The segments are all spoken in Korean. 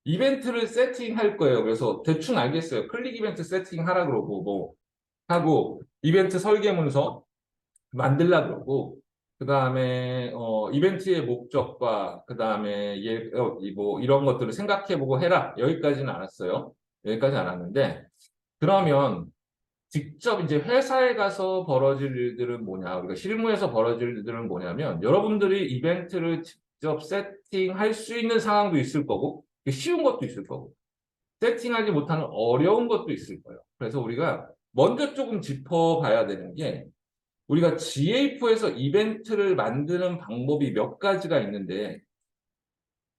이벤트를 세팅할 거예요. 그래서 대충 알겠어요. 클릭 이벤트 세팅하라 그러고 뭐 하고 이벤트 설계 문서 만들라 그러고 그다음에 이벤트의 목적과 그다음에 뭐 이런 것들을 생각해보고 해라. 여기까지는 알았어요. 여기까지 알았는데 그러면 직접 이제 회사에 가서 벌어질 일들은 뭐냐? 우리가 실무에서 벌어질 일들은 뭐냐면 여러분들이 이벤트를 직접 세팅할 수 있는 상황도 있을 거고 쉬운 것도 있을 거고 세팅하지 못하는 어려운 것도 있을 거예요. 그래서 우리가 먼저 조금 짚어봐야 되는 게 우리가 GA4에서 이벤트를 만드는 방법이 몇 가지가 있는데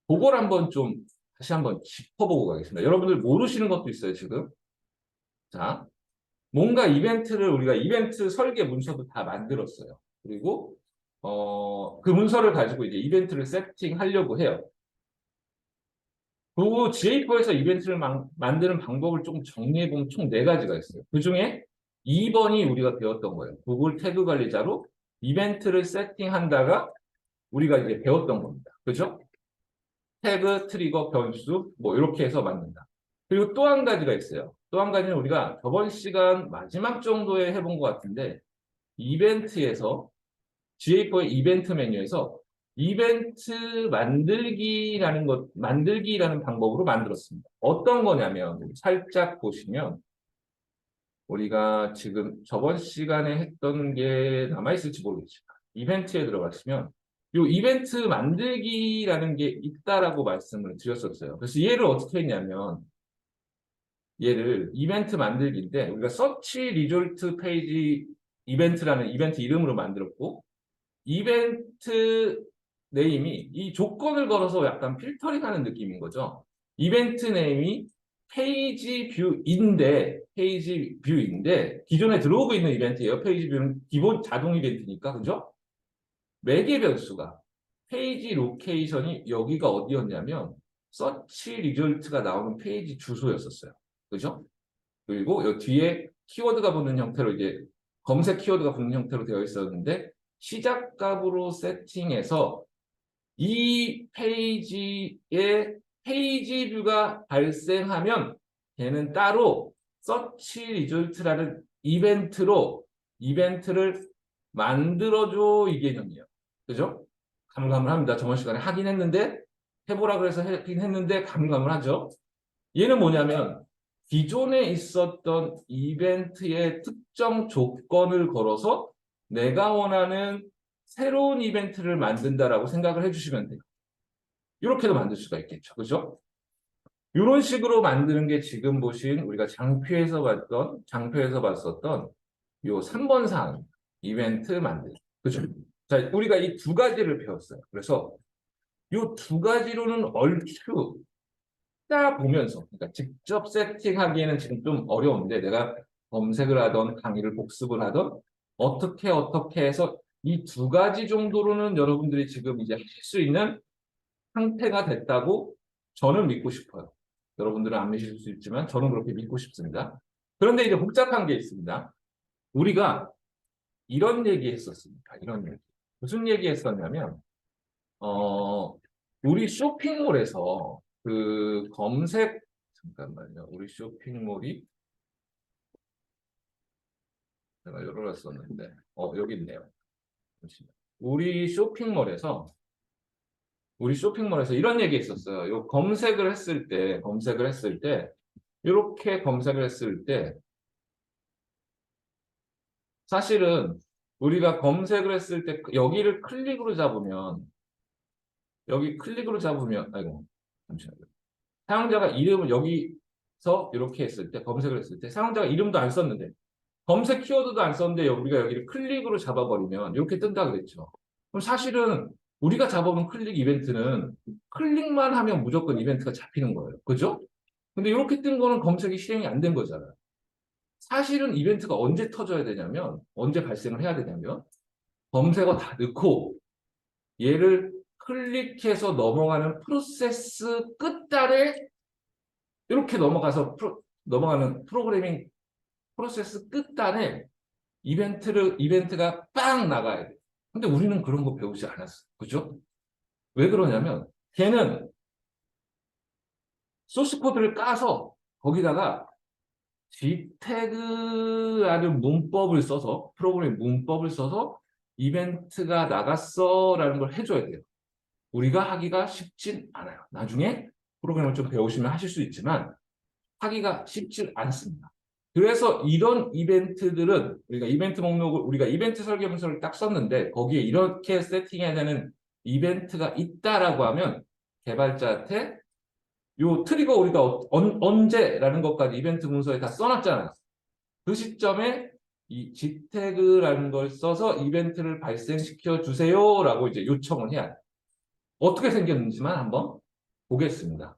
그걸 한번 좀 다시 한번 짚어보고 가겠습니다. 여러분들 모르시는 것도 있어요, 지금. 자, 뭔가 이벤트를 우리가 이벤트 설계 문서도 다 만들었어요. 그리고 그 문서를 가지고 이제 이벤트를 세팅하려고 해요. 그리고 GA4에서 이벤트를 만드는 방법을 조금 정리해보면 총 4가지가 있어요. 그 중에 2번이 우리가 배웠던 거예요. 구글 태그 관리자로 이벤트를 세팅한다가 우리가 이제 배웠던 겁니다. 그죠? 태그, 트리거, 변수 뭐 이렇게 해서 만든다. 그리고 또 한 가지가 있어요. 또 한 가지는 우리가 저번 시간 마지막 정도에 해본 것 같은데 이벤트에서 GA4의 이벤트 메뉴에서 이벤트 만들기라는 방법으로 만들었습니다. 어떤 거냐면 살짝 보시면 우리가 지금 저번 시간에 했던 게 남아있을지 모르겠지만 이벤트에 들어가시면 이 이벤트 만들기라는 게 있다라고 말씀을 드렸었어요. 그래서 얘를 어떻게 했냐면 얘를 이벤트 만들기인데 우리가 서치 리졸트 페이지 이벤트라는 이벤트 이름으로 만들었고 이벤트 네임이 이 조건을 걸어서 약간 필터링하는 느낌인 거죠. 이벤트 네임이 페이지 뷰인데 기존에 들어오고 있는 이벤트예요. 페이지 뷰는 기본 자동 이벤트니까 그죠? 매개 변수가 페이지 로케이션이 여기가 어디였냐면 서치 리졸트가 나오는 페이지 주소였었어요. 그죠? 그리고 여기 뒤에 키워드가 붙는 형태로 이제 검색 키워드가 붙는 형태로 되어 있었는데 시작값으로 세팅해서 이 페이지에 페이지 뷰가 발생하면 걔는 따로 서치 리졸트라는 이벤트를 만들어줘 이 개념이에요. 그죠? 가물가물합니다. 저번 시간에 하긴 했는데 해보라 그래서 하긴 했는데 가물가물하죠. 얘는 뭐냐면 기존에 있었던 이벤트의 특정 조건을 걸어서 내가 원하는 새로운 이벤트를 만든다라고 생각을 해주시면 돼요. 이렇게도 만들 수가 있겠죠. 그죠? 이런 식으로 만드는 게 지금 보신 우리가 장표에서 봤었던 요 3번 사항, 이벤트 만들기. 그죠? 자, 우리가 이 2가지를 배웠어요. 그래서 이 2가지로는 얼추 따 보면서, 그러니까 직접 세팅하기에는 지금 좀 어려운데 내가 검색을 하던 강의를 복습을 하던 어떻게 해서 이 2가지 정도로는 여러분들이 지금 이제 하실 수 있는 상태가 됐다고 저는 믿고 싶어요. 여러분들은 안 믿으실 수 있지만 저는 그렇게 믿고 싶습니다. 그런데 이제 복잡한 게 있습니다. 우리가 이런 얘기 했었습니다. 이런 얘기. 무슨 얘기 했었냐면, 우리 쇼핑몰에서 그 잠깐만요. 우리 쇼핑몰이 제가 열어놨었는데, 여기 있네요. 잠시만요. 우리 쇼핑몰에서 이런 얘기 했었어요. 요 이렇게 검색을 했을 때, 사실은 우리가 검색을 했을 때 여기 클릭으로 잡으면, 아이고, 잠시만요. 사용자가 이름을 여기서 이렇게 검색을 했을 때, 사용자가 이름도 안 썼는데, 검색 키워드도 안 썼는데, 우리가 여기를 클릭으로 잡아버리면 이렇게 뜬다 그랬죠. 그럼 사실은 우리가 잡아본 클릭 이벤트는 클릭만 하면 무조건 이벤트가 잡히는 거예요. 그죠? 근데 이렇게 뜬 거는 검색이 실행이 안 된 거잖아요. 사실은 이벤트가 언제 발생을 해야 되냐면, 검색어 다 넣고, 얘를 클릭해서 넘어가는 프로세스 끝단에 이렇게 넘어가는 프로그래밍 프로세스 끝단에 이벤트가 빵 나가야 돼. 근데 우리는 그런 거 배우지 않았어. 그죠? 왜 그러냐면 걔는 소스 코드를 까서 거기다가 g태그라는 문법을 써서 프로그램 문법을 써서 이벤트가 나갔어라는 걸 해줘야 돼요. 우리가 하기가 쉽진 않아요. 나중에 프로그램을 좀 배우시면 하실 수 있지만 하기가 쉽지 않습니다. 그래서 이런 이벤트들은 우리가 이벤트 목록을 우리가 이벤트 설계 문서를 딱 썼는데 거기에 이렇게 세팅해야 되는 이벤트가 있다라고 하면 개발자한테 요 트리거 우리가 언제라는 것까지 이벤트 문서에 다 써놨잖아요. 그 시점에 이 g태그라는 걸 써서 이벤트를 발생시켜 주세요라고 이제 요청을 해야 돼요. 어떻게 생겼는지만 한번 보겠습니다.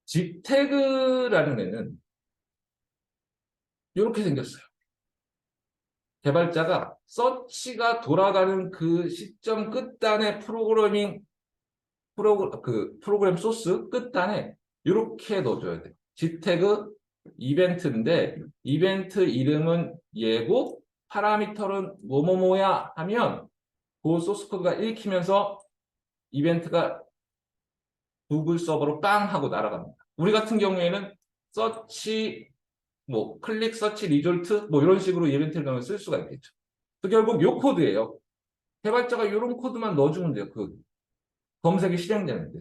g태그라는 애는 이렇게 생겼어요. 개발자가 서치가 돌아가는 그 시점 끝단에 프로그램 소스 끝단에 이렇게 넣어줘야 돼요. g태그 이벤트인데 이벤트 이름은 얘고 파라미터는 뭐뭐뭐야 하면 그 소스 코드가 읽히면서 이벤트가 구글 서버로 빵 하고 날아갑니다. 우리 같은 경우에는 서치 뭐 클릭 서치 리졸트 뭐 이런 식으로 이벤트를 쓸 수가 있겠죠. 결국 요 코드예요. 개발자가 이런 코드만 넣어주면 돼요. 그 검색이 실행되는데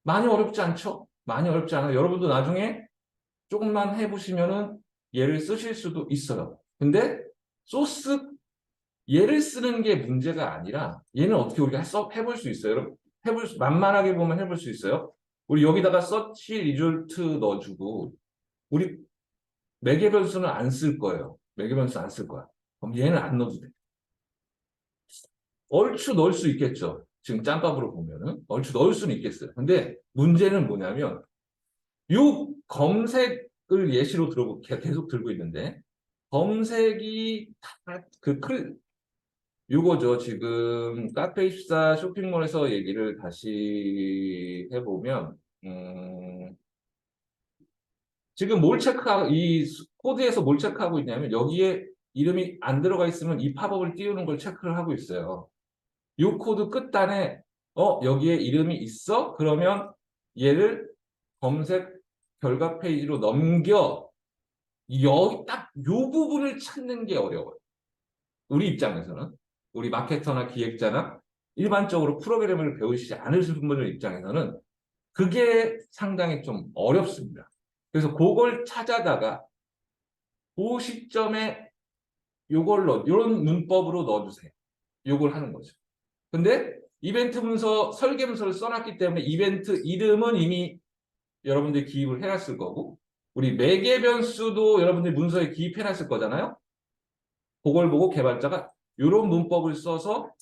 많이 어렵지 않죠? 많이 어렵지 않아요. 여러분도 나중에 조금만 해보시면은 얘를 쓰실 수도 있어요. 근데 소스 얘를 쓰는 게 문제가 아니라 얘는 어떻게 우리가 해볼 수 있어요? 여러분 만만하게 보면 해볼 수 있어요. 우리 여기다가 서치 리졸트 넣어주고 우리 매개 변수는 안 쓸 거예요. 매개 변수 안 쓸 거야. 그럼 얘는 안 넣어도 돼. 얼추 넣을 수 있겠죠. 지금 짬밥으로 보면은 얼추 넣을 수는 있겠어요. 근데 문제는 뭐냐면 이 검색을 예시로 계속 들고 있는데 검색이 요거죠. 지금 카페24 쇼핑몰에서 얘기를 다시 해보면 지금 뭘 체크하고 이 코드에서 뭘 체크하고 있냐면 여기에 이름이 안 들어가 있으면 이 팝업을 띄우는 걸 체크를 하고 있어요. 이 코드 끝단에 여기에 이름이 있어? 그러면 얘를 검색 결과 페이지로 넘겨 여기 딱 이 부분을 찾는 게 어려워요. 우리 입장에서는 우리 마케터나 기획자나 일반적으로 프로그램을 배우시지 않으신 분들 입장에서는 그게 상당히 좀 어렵습니다. 그래서 그걸 찾아다가 그 시점에 이런 문법으로 넣어주세요. 요걸 하는 거죠. 근데 이벤트 문서, 설계 문서를 써놨기 때문에 이벤트 이름은 이미 여러분들이 기입을 해놨을 거고 우리 매개 변수도 여러분들이 문서에 기입해놨을 거잖아요. 그걸 보고 개발자가 이런 문법을 써서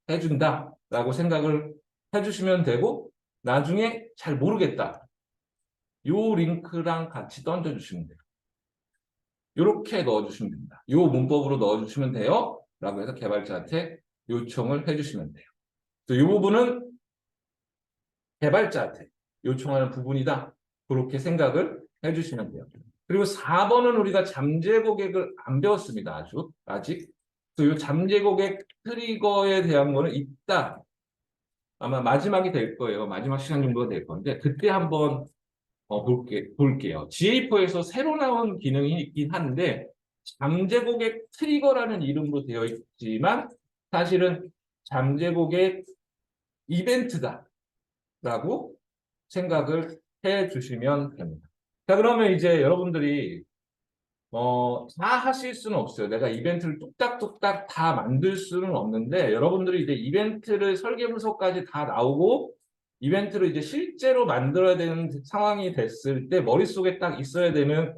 해준다라고 생각을 해주시면 되고 나중에 잘 모르겠다. 요 링크랑 같이 던져주시면 돼요. 이렇게 넣어주시면 됩니다. 요 문법으로 넣어주시면 돼요. 라고 해서 개발자한테 요청을 해주시면 돼요. 이 부분은 개발자한테 요청하는 부분이다. 그렇게 생각을 해주시면 돼요. 그리고 4번은 우리가 잠재 고객을 안 배웠습니다. 아직. 그래서 이 잠재 고객 트리거에 대한 거는 있다. 아마 마지막이 될 거예요. 마지막 시간 정도가 될 건데 그때 한번 볼게요. GA4에서 새로 나온 기능이 있긴 한데 잠재 고객 트리거라는 이름으로 되어 있지만 사실은 잠재 고객 이벤트다라고 생각을 해 주시면 됩니다. 자, 그러면 이제 여러분들이 다 하실 수는 없어요. 내가 이벤트를 뚝딱뚝딱 다 만들 수는 없는데 여러분들이 이제 이벤트를 설계 문서까지 다 나오고 이벤트를 이제 실제로 만들어야 되는 상황이 됐을 때 머릿속에 딱 있어야 되는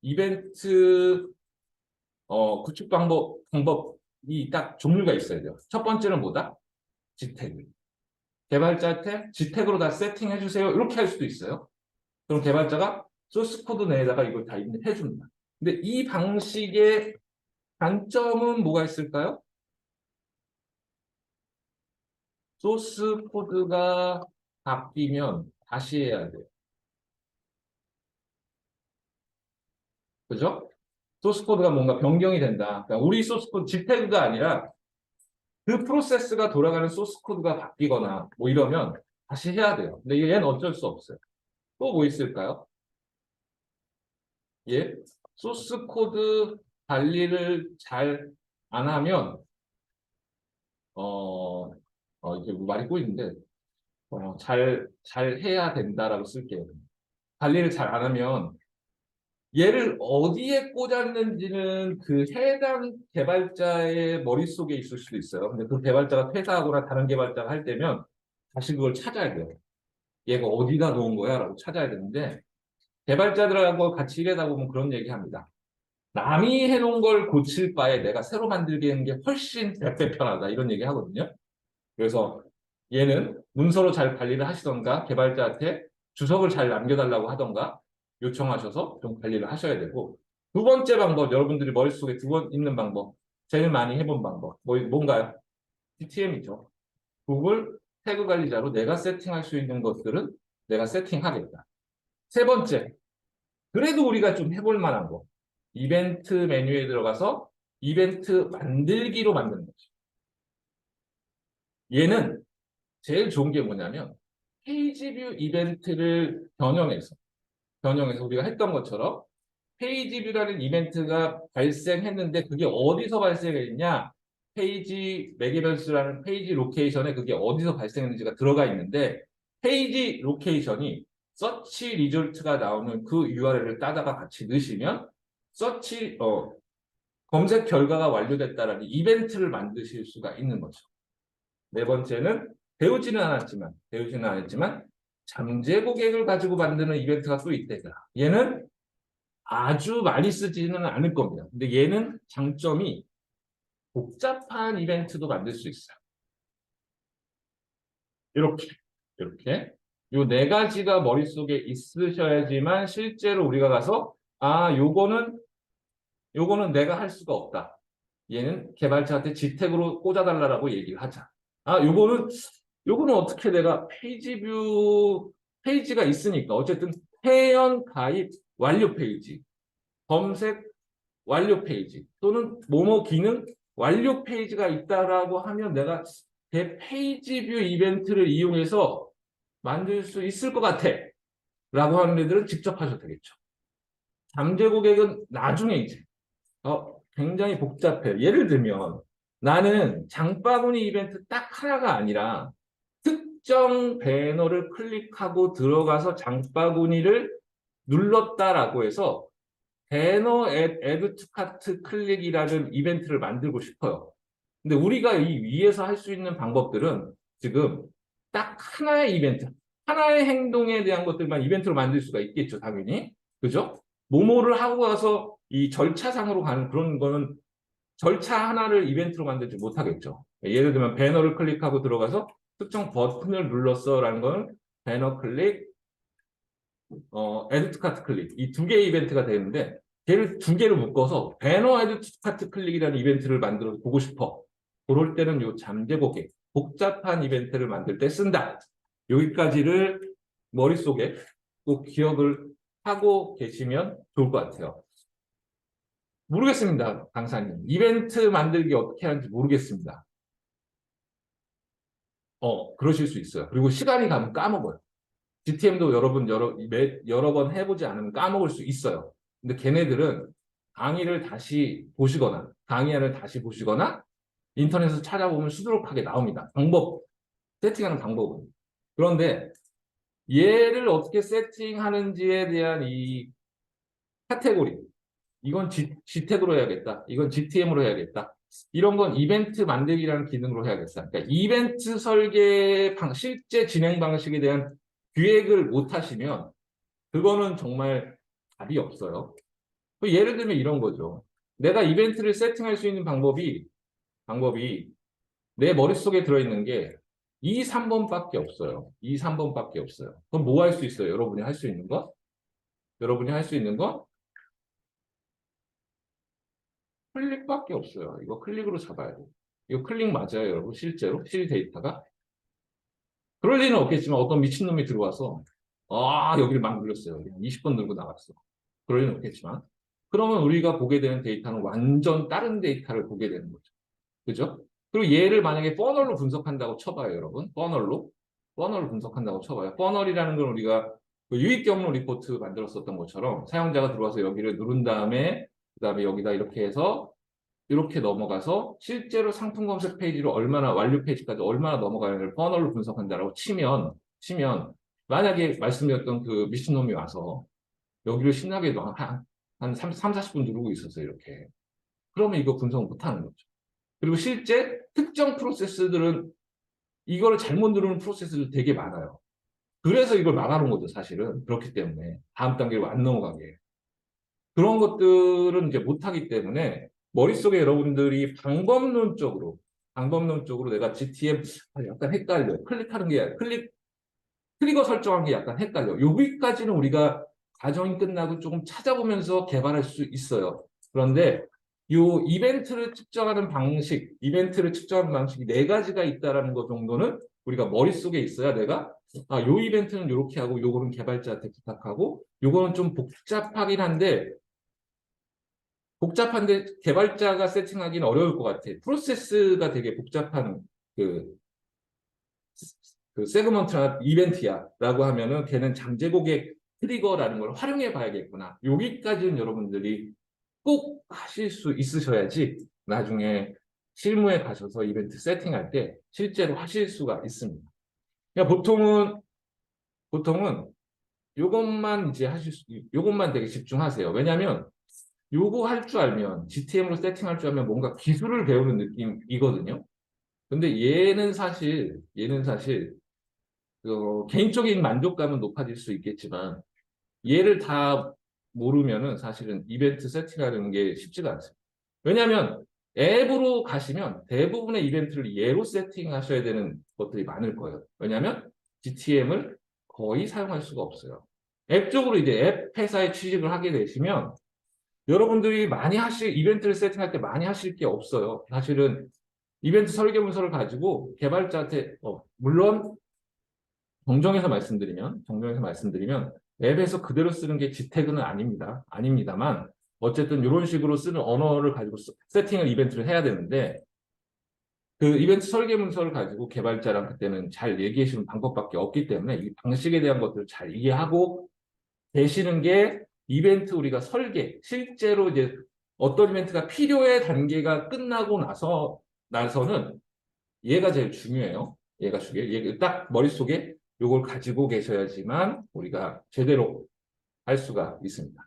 이벤트 구축 방법이 딱 종류가 있어야 돼요. 첫 번째는 뭐다? 지태그. 개발자한테 지태그로 다 세팅해 주세요. 이렇게 할 수도 있어요. 그럼 개발자가 소스 코드 내에다가 이걸 다 해줍니다. 근데 이 방식의 단점은 뭐가 있을까요? 소스 코드가 바뀌면 다시 해야 돼요. 그죠? 소스 코드가 뭔가 변경이 된다. 그러니까 우리 소스 코드 집태그가 아니라 그 프로세스가 돌아가는 소스 코드가 바뀌거나 뭐 이러면 다시 해야 돼요. 근데 얘는 어쩔 수 없어요. 또 뭐 있을까요? 예, 소스 코드 관리를 잘 안 하면 어, 이게 말이 꼬이는데 잘 해야 된다라고 쓸게요. 관리를 잘 안 하면 얘를 어디에 꽂았는지는 그 해당 개발자의 머릿속에 있을 수도 있어요. 근데 그 개발자가 퇴사하거나 다른 개발자가 할 때면 다시 그걸 찾아야 돼요. 얘가 어디다 놓은 거야? 라고 찾아야 되는데 개발자들하고 같이 일하다 보면 그런 얘기 합니다. 남이 해놓은 걸 고칠 바에 내가 새로 만들게 게 훨씬 100배 편하다. 이런 얘기 하거든요. 그래서 얘는 문서로 잘 관리를 하시던가 개발자한테 주석을 잘 남겨달라고 하던가 요청하셔서 좀 관리를 하셔야 되고 두 번째 방법, 여러분들이 머릿속에 두 번 있는 방법, 제일 많이 해본 방법, 뭔가요? DTM이죠. 구글 태그 관리자로 내가 세팅할 수 있는 것들은 내가 세팅하겠다. 세 번째, 그래도 우리가 좀 해볼 만한 거. 이벤트 메뉴에 들어가서 이벤트 만들기로 만드는 거죠. 얘는 제일 좋은 게 뭐냐면 페이지 뷰 이벤트를 변형해서 우리가 했던 것처럼 페이지 뷰라는 이벤트가 발생했는데 그게 어디서 발생했냐? 페이지 매개변수라는 페이지 로케이션에 그게 어디서 발생했는지가 들어가 있는데 페이지 로케이션이 서치 리졸트가 나오는 그 URL을 따다가 같이 넣으시면 서치 검색 결과가 완료됐다라는 이벤트를 만드실 수가 있는 거죠. 네 번째는 배우지는 않았지만 잠재 고객을 가지고 만드는 이벤트가 또 있대요. 얘는 아주 많이 쓰지는 않을 겁니다. 근데 얘는 장점이 복잡한 이벤트도 만들 수 있어요. 이렇게, 이렇게. 요 네 가지가 머릿속에 있으셔야지만 실제로 우리가 가서 요거는 내가 할 수가 없다. 얘는 개발자한테 지택으로 꽂아달라고 얘기를 하자. 요거는 어떻게 내가 페이지가 있으니까 어쨌든 회원 가입 완료 페이지, 검색 완료 페이지 또는 뭐뭐 기능 완료 페이지가 있다라고 하면 내가 내 페이지 뷰 이벤트를 이용해서 만들 수 있을 것 같아 라고 하는 애들은 직접 하셔도 되겠죠. 잠재 고객은 나중에 이제 굉장히 복잡해요. 예를 들면 나는 장바구니 이벤트 딱 하나가 아니라 특정 배너를 클릭하고 들어가서 장바구니를 눌렀다라고 해서 배너 애드 투 카트 클릭이라는 이벤트를 만들고 싶어요. 근데 우리가 이 위에서 할 수 있는 방법들은 지금 딱 하나의 이벤트, 하나의 행동에 대한 것들만 이벤트로 만들 수가 있겠죠, 당연히. 그죠? 뭐뭐를 하고 가서 이 절차상으로 가는 그런 거는 절차 하나를 이벤트로 만들지 못하겠죠. 예를 들면 배너를 클릭하고 들어가서 특정 버튼을 눌렀어라는 건 배너 클릭, 에드 투 카트 클릭 이 두 개의 이벤트가 되는데 걔를 두 개를 묶어서 배너 에드 투 카트 클릭이라는 이벤트를 만들어 보고 싶어. 그럴 때는 요 잠재 고객 복잡한 이벤트를 만들 때 쓴다. 여기까지를 머릿속에 꼭 기억을 하고 계시면 좋을 것 같아요. 모르겠습니다, 강사님. 이벤트 만들기 어떻게 하는지 모르겠습니다. 그러실 수 있어요. 그리고 시간이 가면 까먹어요. GTM도 여러분 여러 번 해보지 않으면 까먹을 수 있어요. 근데 걔네들은 강의를 다시 보시거나 인터넷에서 찾아보면 수두룩하게 나옵니다. 세팅하는 방법은. 그런데 얘를 어떻게 세팅하는지에 대한 이 카테고리, 이건 G택으로 해야겠다. 이건 GTM으로 해야겠다. 이런 건 이벤트 만들기라는 기능으로 해야겠다. 그러니까 이벤트 설계 실제 진행 방식에 대한 기획을 못 하시면 그거는 정말 답이 없어요. 예를 들면 이런 거죠. 내가 이벤트를 세팅할 수 있는 방법이 내 머릿속에 들어있는 게 2, 3번밖에 없어요. 2, 3번밖에 없어요. 그럼 뭐 할 수 있어요? 여러분이 할 수 있는 거? 여러분이 할 수 있는 거? 클릭밖에 없어요. 이거 클릭으로 잡아야 돼. 이거 클릭 맞아요, 여러분? 실제로? 실 데이터가? 그럴 리는 없겠지만 어떤 미친놈이 들어와서 여기를 막 눌렀어요. 20번 누르고 나갔어. 그럴 리는 없겠지만 그러면 우리가 보게 되는 데이터는 완전 다른 데이터를 보게 되는 거죠. 그죠? 그리고 얘를 만약에 퍼널로 분석한다고 쳐봐요, 여러분. 퍼널로 분석한다고 쳐봐요. 퍼널이라는 건 우리가 그 유입 경로 리포트 만들었었던 것처럼 사용자가 들어와서 여기를 누른 다음에 그다음에 여기다 이렇게 해서 이렇게 넘어가서 실제로 상품 검색 페이지로 얼마나 완료 페이지까지 얼마나 넘어가는지를 퍼널로 분석한다라고 치면 만약에 말씀드렸던 그 미친놈이 와서 여기를 신나게 한 40분 누르고 있었어요. 이렇게. 그러면 이거 분석 못하는 거죠. 그리고 실제 특정 프로세스들은 이거를 잘못 누르는 프로세스들 되게 많아요. 그래서 이걸 막아놓은 거죠, 사실은. 그렇기 때문에. 다음 단계로 안 넘어가게. 그런 것들은 이제 못하기 때문에 머릿속에 여러분들이 방법론적으로 내가 GTM 약간 헷갈려. 트리거 설정한 게 약간 헷갈려. 여기까지는 우리가 과정이 끝나고 조금 찾아보면서 개발할 수 있어요. 그런데 요 이벤트를 측정하는 방식이 네 가지가 있다라는 것 정도는 우리가 머릿속에 있어야 내가 요 이벤트는 이렇게 하고 요거는 개발자한테 부탁하고 요거는 좀 복잡한데 개발자가 세팅하기는 어려울 것 같아. 프로세스가 되게 복잡한 그, 그 세그먼트나 이벤트야라고 하면은 걔는 잠재 고객 트리거라는 걸 활용해 봐야겠구나. 여기까지는 여러분들이 꼭 하실 수 있으셔야지 나중에 실무에 가셔서 이벤트 세팅할 때 실제로 하실 수가 있습니다. 그러니까 보통은 요것만 이제 요것만 되게 집중하세요. 왜냐하면 요거 할 줄 알면 GTM으로 세팅할 줄 알면 뭔가 기술을 배우는 느낌이거든요. 근데 얘는 사실 개인적인 만족감은 높아질 수 있겠지만 얘를 다 모르면은 사실은 이벤트 세팅하는 게 쉽지가 않습니다. 왜냐하면 앱으로 가시면 대부분의 이벤트를 얘로 세팅하셔야 되는 것들이 많을 거예요. 왜냐하면 GTM을 거의 사용할 수가 없어요. 앱 쪽으로 이제 앱 회사에 취직을 하게 되시면 여러분들이 이벤트를 세팅할 때 많이 하실 게 없어요. 사실은 이벤트 설계 문서를 가지고 개발자한테, 물론 정정해서 말씀드리면 앱에서 그대로 쓰는 게 GTAG는 아닙니다만 어쨌든 이런 식으로 쓰는 언어를 가지고 세팅을 이벤트를 해야 되는데 그 이벤트 설계 문서를 가지고 개발자랑 그때는 잘 얘기해 주는 방법밖에 없기 때문에 이 방식에 대한 것들을 잘 이해하고 되시는 게 이벤트 우리가 실제로 이제 어떤 이벤트가 필요해 단계가 끝나고 나서는 얘가 제일 중요해요. 얘가 딱 머릿속에 이걸 가지고 계셔야지만 우리가 제대로 할 수가 있습니다.